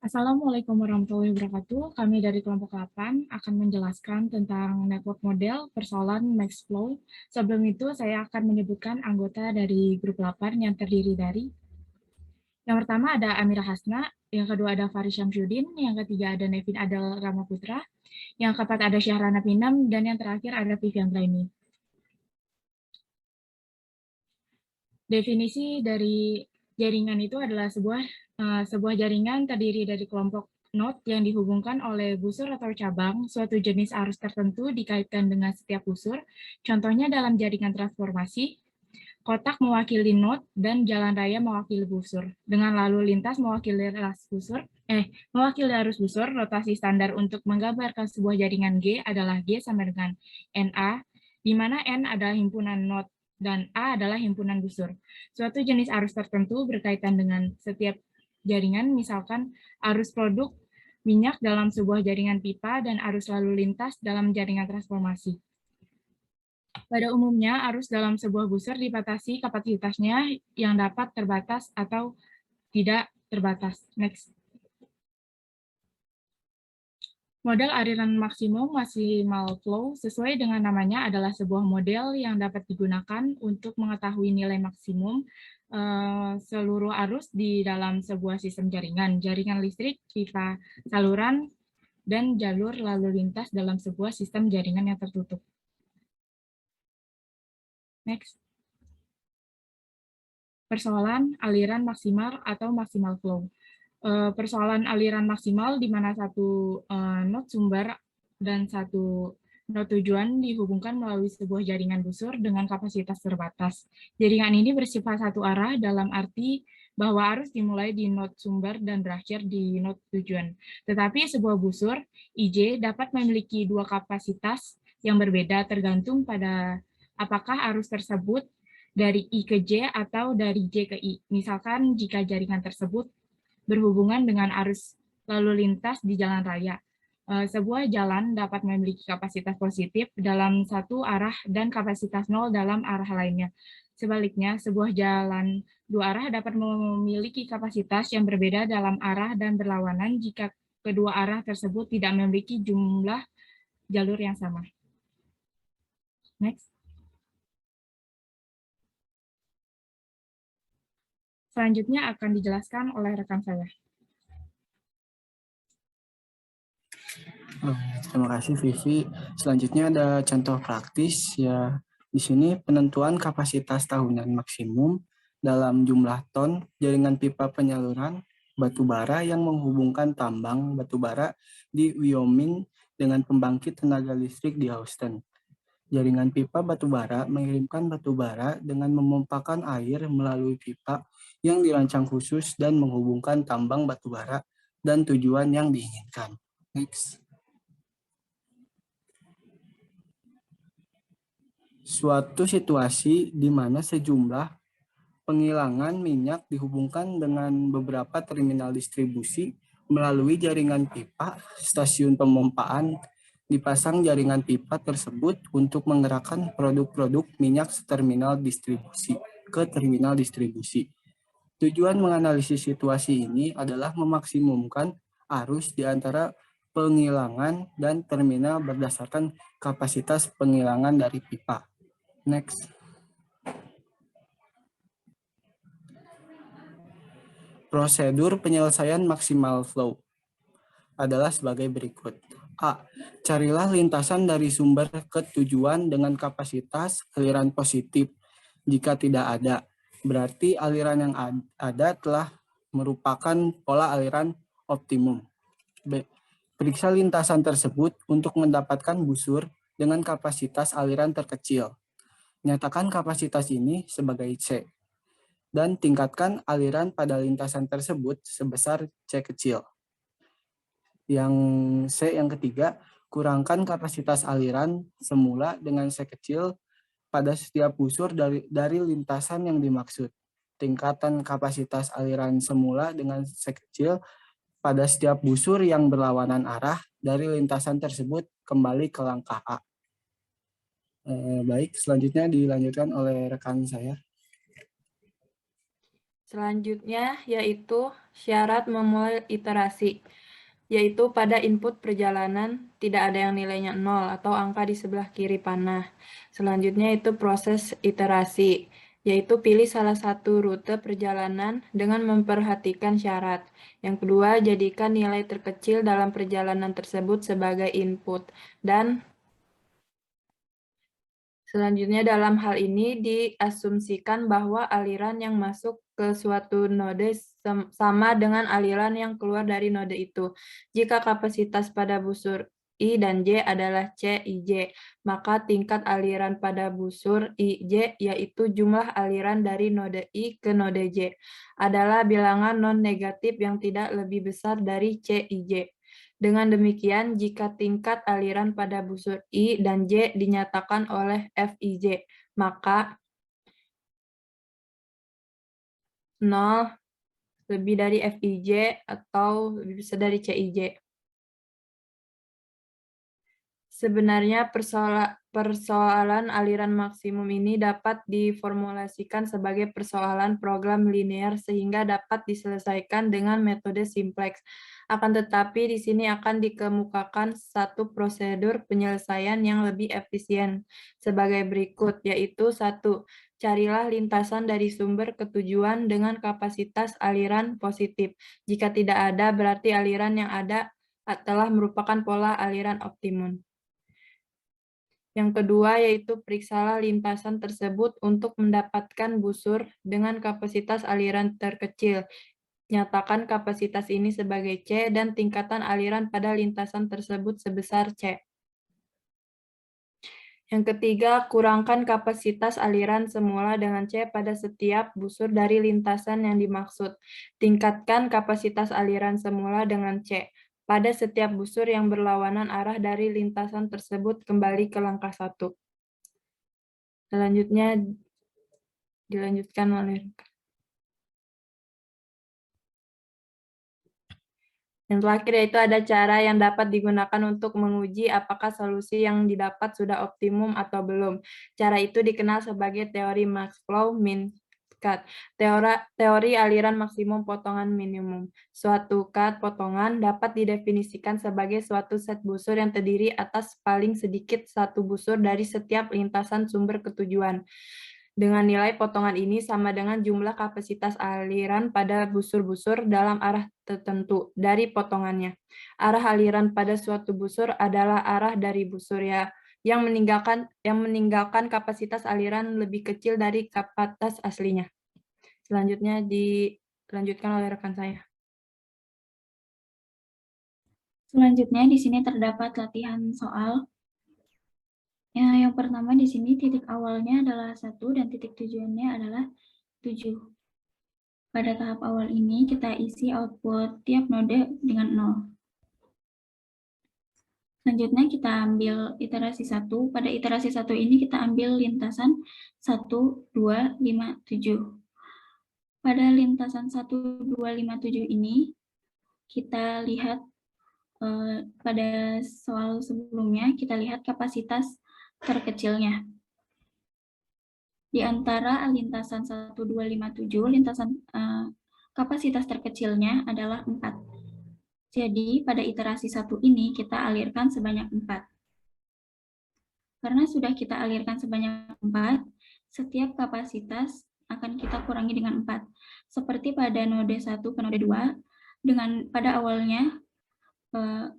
Assalamualaikum warahmatullahi wabarakatuh. Kami dari kelompok 8 akan menjelaskan tentang network model persoalan Maxflow. Sebelum itu, saya akan menyebutkan anggota dari grup 8 yang terdiri dari yang pertama ada Amira Hasna, yang kedua ada Faris Syamsuddin, yang ketiga ada Nevin Adel Ramaputra, yang keempat ada Syahrana Pinam, dan yang terakhir ada Vivian Raini. Definisi dari jaringan itu adalah sebuah jaringan terdiri dari kelompok node yang dihubungkan oleh busur atau cabang, suatu jenis arus tertentu dikaitkan dengan setiap busur. Contohnya dalam jaringan transformasi, kotak mewakili node dan jalan raya mewakili busur. Dengan lalu lintas mewakili arus busur, rotasi standar untuk menggambarkan sebuah jaringan G adalah G sama dengan NA, di mana N adalah himpunan node dan A adalah himpunan busur. Suatu jenis arus tertentu berkaitan dengan setiap jaringan, misalkan arus produk minyak dalam sebuah jaringan pipa dan arus lalu lintas dalam jaringan transformasi. Pada umumnya, arus dalam sebuah busur dibatasi kapasitasnya yang dapat terbatas atau tidak terbatas. Next. Model aliran maksimum maksimal flow sesuai dengan namanya adalah sebuah model yang dapat digunakan untuk mengetahui nilai maksimum seluruh arus di dalam sebuah sistem jaringan listrik, pipa saluran, dan jalur lalu lintas dalam sebuah sistem jaringan yang tertutup. Next. Persoalan aliran maksimal atau maksimal flow. Persoalan aliran maksimal di mana satu node sumber dan satu node tujuan dihubungkan melalui sebuah jaringan busur dengan kapasitas terbatas. Jaringan ini bersifat satu arah dalam arti bahwa arus dimulai di node sumber dan berakhir di node tujuan. Tetapi sebuah busur, IJ, dapat memiliki dua kapasitas yang berbeda tergantung pada apakah arus tersebut dari I ke J atau dari J ke I. Misalkan jika jaringan tersebut berhubungan dengan arus lalu lintas di jalan raya. Sebuah jalan dapat memiliki kapasitas positif dalam satu arah dan kapasitas nol dalam arah lainnya. Sebaliknya, sebuah jalan dua arah dapat memiliki kapasitas yang berbeda dalam arah dan berlawanan jika kedua arah tersebut tidak memiliki jumlah jalur yang sama. Next. Selanjutnya akan dijelaskan oleh rekan saya. Terima kasih Vivi. Selanjutnya ada contoh praktis ya. Di sini penentuan kapasitas tahunan maksimum dalam jumlah ton jaringan pipa penyaluran batu bara yang menghubungkan tambang batu bara di Wyoming dengan pembangkit tenaga listrik di Houston. Jaringan pipa batu bara mengirimkan batu bara dengan memompakan air melalui pipa yang dirancang khusus dan menghubungkan tambang batu bara dan tujuan yang diinginkan. Next. Suatu situasi di mana sejumlah penghilangan minyak dihubungkan dengan beberapa terminal distribusi melalui jaringan pipa, stasiun pemompaan, dipasang jaringan pipa tersebut untuk menggerakkan produk-produk minyak terminal distribusi ke terminal distribusi. Tujuan menganalisis situasi ini adalah memaksimumkan arus di antara penghilangan dan terminal berdasarkan kapasitas penghilangan dari pipa. Next. Prosedur penyelesaian maksimal flow adalah sebagai berikut. A. Carilah lintasan dari sumber ke tujuan dengan kapasitas aliran positif. Jika tidak ada, berarti aliran yang ada telah merupakan pola aliran optimum. B. Periksa lintasan tersebut untuk mendapatkan busur dengan kapasitas aliran terkecil. Nyatakan kapasitas ini sebagai C, dan tingkatkan aliran pada lintasan tersebut sebesar C kecil. Yang C yang ketiga, kurangkan kapasitas aliran semula dengan C kecil pada setiap busur dari lintasan yang dimaksud. Tingkatan kapasitas aliran semula dengan C kecil pada setiap busur yang berlawanan arah dari lintasan tersebut kembali ke langkah A. Baik, selanjutnya dilanjutkan oleh rekan saya. Selanjutnya yaitu syarat memulai iterasi, yaitu pada input perjalanan tidak ada yang nilainya 0 atau angka di sebelah kiri panah. Selanjutnya itu proses iterasi, yaitu pilih salah satu rute perjalanan dengan memperhatikan syarat. Yang kedua, jadikan nilai terkecil dalam perjalanan tersebut sebagai input. Dan selanjutnya dalam hal ini diasumsikan bahwa aliran yang masuk ke suatu node sama dengan aliran yang keluar dari node itu. Jika kapasitas pada busur I dan J adalah C, IJ, maka tingkat aliran pada busur IJ, yaitu jumlah aliran dari node I ke node J, adalah bilangan non-negatif yang tidak lebih besar dari C, IJ. Dengan demikian, jika tingkat aliran pada busur I dan J dinyatakan oleh Fij, maka 0 lebih dari Fij atau lebih besar dari Cij. Sebenarnya persoalan aliran maksimum ini dapat diformulasikan sebagai persoalan program linear sehingga dapat diselesaikan dengan metode simplex. Akan tetapi di sini akan dikemukakan satu prosedur penyelesaian yang lebih efisien sebagai berikut, yaitu 1. Carilah lintasan dari sumber ke tujuan dengan kapasitas aliran positif. Jika tidak ada, berarti aliran yang ada telah merupakan pola aliran optimum. Yang kedua yaitu periksalah lintasan tersebut untuk mendapatkan busur dengan kapasitas aliran terkecil. Nyatakan kapasitas ini sebagai C dan tingkatan aliran pada lintasan tersebut sebesar C. Yang ketiga, kurangkan kapasitas aliran semula dengan C pada setiap busur dari lintasan yang dimaksud. Tingkatkan kapasitas aliran semula dengan C pada setiap busur yang berlawanan arah dari lintasan tersebut kembali ke langkah 1. Selanjutnya dilanjutkan oleh yang terakhir, yaitu ada cara yang dapat digunakan untuk menguji apakah solusi yang didapat sudah optimum atau belum. Cara itu dikenal sebagai teori Max-Flow-Min cut, teori aliran maksimum potongan minimum. Suatu cut potongan dapat didefinisikan sebagai suatu set busur yang terdiri atas paling sedikit satu busur dari setiap lintasan sumber ketujuan. Dengan nilai potongan ini sama dengan jumlah kapasitas aliran pada busur-busur dalam arah tertentu dari potongannya. Arah aliran pada suatu busur adalah arah dari busur yang meninggalkan kapasitas aliran lebih kecil dari kapasitas aslinya. Selanjutnya dilanjutkan oleh rekan saya. Selanjutnya di sini terdapat latihan soal. Yang pertama di sini titik awalnya adalah 1 dan titik tujuannya adalah 7. Pada tahap awal ini kita isi output tiap node dengan 0. Selanjutnya kita ambil iterasi 1. Pada iterasi 1 ini kita ambil lintasan 1, 2, 5, 7. Pada lintasan 1, 2, 5, 7 ini kita lihat pada soal sebelumnya kita lihat kapasitas terkecilnya. Di antara lintasan 1, 2, 5, 7, lintasan kapasitas terkecilnya adalah 4. Jadi, pada iterasi 1 ini kita alirkan sebanyak 4. Karena sudah kita alirkan sebanyak 4, setiap kapasitas akan kita kurangi dengan 4. Seperti pada node 1 ke node 2, pada awalnya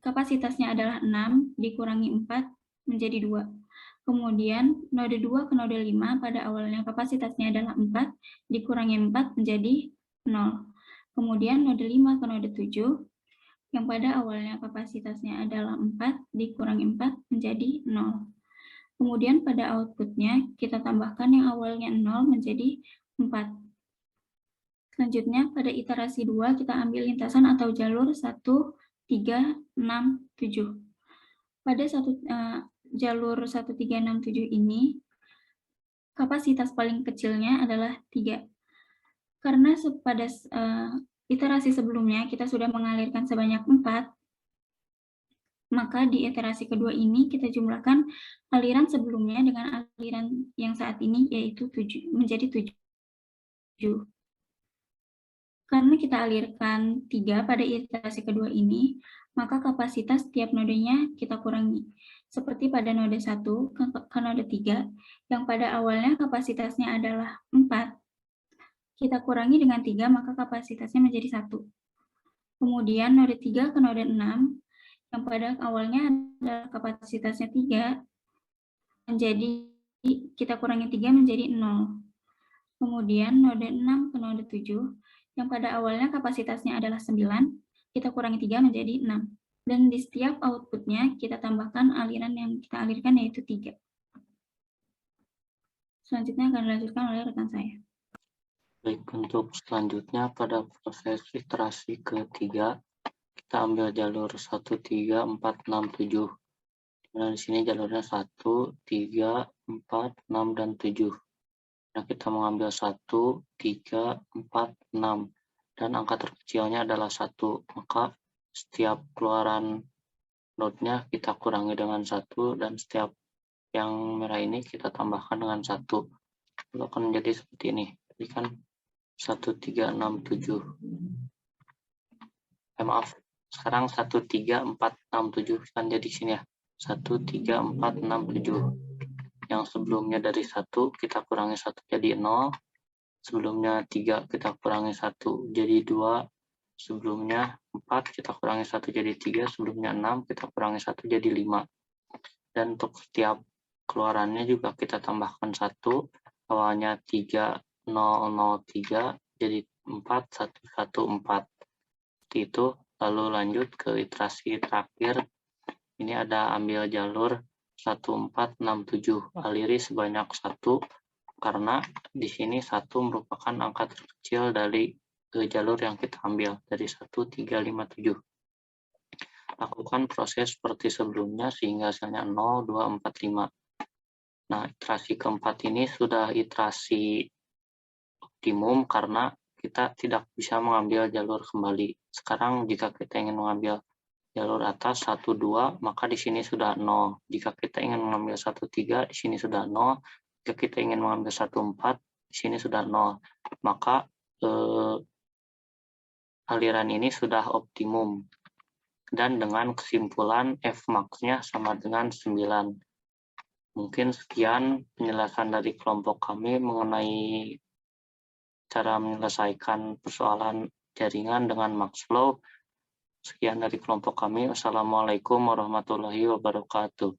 kapasitasnya adalah 6, dikurangi 4 menjadi 2. Kemudian node 2 ke node 5 pada awalnya kapasitasnya adalah 4, dikurangi 4 menjadi 0. Kemudian node 5 ke node 7, yang pada awalnya kapasitasnya adalah 4, dikurangi 4 menjadi 0. Kemudian pada outputnya kita tambahkan yang awalnya 0 menjadi 4. Selanjutnya pada iterasi 2 kita ambil lintasan atau jalur 1, 3, 6, 7. Pada jalur 1, 3, 6, 7 ini kapasitas paling kecilnya adalah 3. Karena pada iterasi sebelumnya kita sudah mengalirkan sebanyak 4, maka di iterasi kedua ini kita jumlahkan aliran sebelumnya dengan aliran yang saat ini, yaitu 7, menjadi 7. Karena kita alirkan 3 pada iterasi kedua ini, maka kapasitas tiap nodenya kita kurangi. Seperti pada node 1 ke node 3, yang pada awalnya kapasitasnya adalah 4. Kita kurangi dengan 3, maka kapasitasnya menjadi 1. Kemudian node 3 ke node 6, yang pada awalnya adalah kapasitasnya 3, kita kurangi 3 menjadi 0. Kemudian node 6 ke node 7, yang pada awalnya kapasitasnya adalah 9, kita kurangi 3 menjadi 6. Dan di setiap outputnya kita tambahkan aliran yang kita alirkan, yaitu 3. Selanjutnya akan dilanjutkan oleh rekan saya. Baik, untuk selanjutnya pada proses iterasi ketiga, kita ambil jalur 1, 3, 4, 6, 7. Nah, di sini jalurnya 1, 3, 4, 6, dan 7. Nah, kita mengambil 1, 3, 4, 6. Dan angka terkecilnya adalah 1. Maka setiap keluaran node-nya kita kurangi dengan 1, dan setiap yang merah ini kita tambahkan dengan 1. Lalu akan menjadi seperti ini. Jadi kan 1, 3, 6, 7. Maaf, sekarang 1, 3, 4, 6, 7. Kan jadi sini ya. 1, 3, 4, 6, 7. Yang sebelumnya dari 1 kita kurangi 1 jadi 0. Sebelumnya 3 kita kurangi 1 jadi 2. Sebelumnya 4 kita kurangi 1 jadi 3. Sebelumnya 6 kita kurangi 1 jadi 5. Dan untuk setiap keluarannya juga kita tambahkan 1. Awalnya 3, 0, 0, 3 jadi 4, 1, 1, 4. Seperti itu. Lalu lanjut ke iterasi terakhir. Ini ada ambil jalur 1, 4, 6, 7. Aliri sebanyak 1 karena di sini 1 merupakan angka terkecil dari jalur yang kita ambil dari 1, 3, 5, 7. Lakukan proses seperti sebelumnya sehingga hasilnya 0, 2, 4, 5. Nah, iterasi keempat ini sudah iterasi optimum karena kita tidak bisa mengambil jalur kembali. Sekarang jika kita ingin mengambil jalur atas 1, 2, maka di sini sudah 0. Jika kita ingin mengambil 1, 3, di sini sudah 0. Jika kita ingin mengambil 1, 4, di sini sudah 0. Maka aliran ini sudah optimum. Dan dengan kesimpulan Fmax-nya sama dengan 9. Mungkin sekian penjelasan dari kelompok kami mengenai cara menyelesaikan persoalan jaringan dengan max flow. Sekian dari kelompok kami. Wassalamualaikum warahmatullahi wabarakatuh.